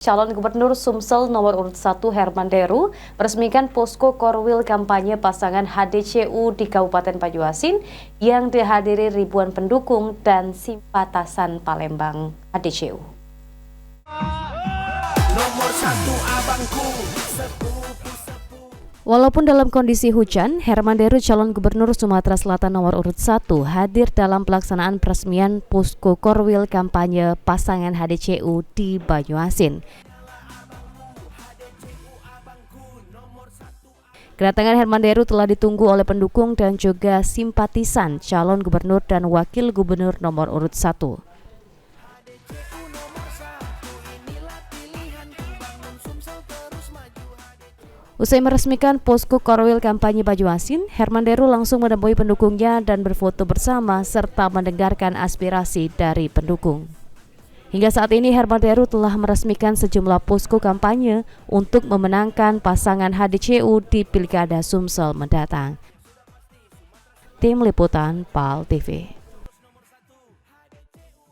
Calon Gubernur Sumsel nomor urut 1 Herman Deru meresmikan posko korwil kampanye pasangan HDCU di Kabupaten Banyuasin yang dihadiri ribuan pendukung dan simpatisan Palembang HDCU. Walaupun dalam kondisi hujan, Herman Deru calon gubernur Sumatera Selatan nomor urut 1 hadir dalam pelaksanaan peresmian posko korwil kampanye pasangan HDCU di Banyuasin. Kedatangan Herman Deru telah ditunggu oleh pendukung dan juga simpatisan calon gubernur dan wakil gubernur nomor urut 1. Usai meresmikan posko korwil kampanye Banyuasin, Herman Deru langsung menemui pendukungnya dan berfoto bersama serta mendengarkan aspirasi dari pendukung. Hingga saat ini Herman Deru telah meresmikan sejumlah posko kampanye untuk memenangkan pasangan HDCU di Pilkada Sumsel mendatang. Tim Liputan PAL TV.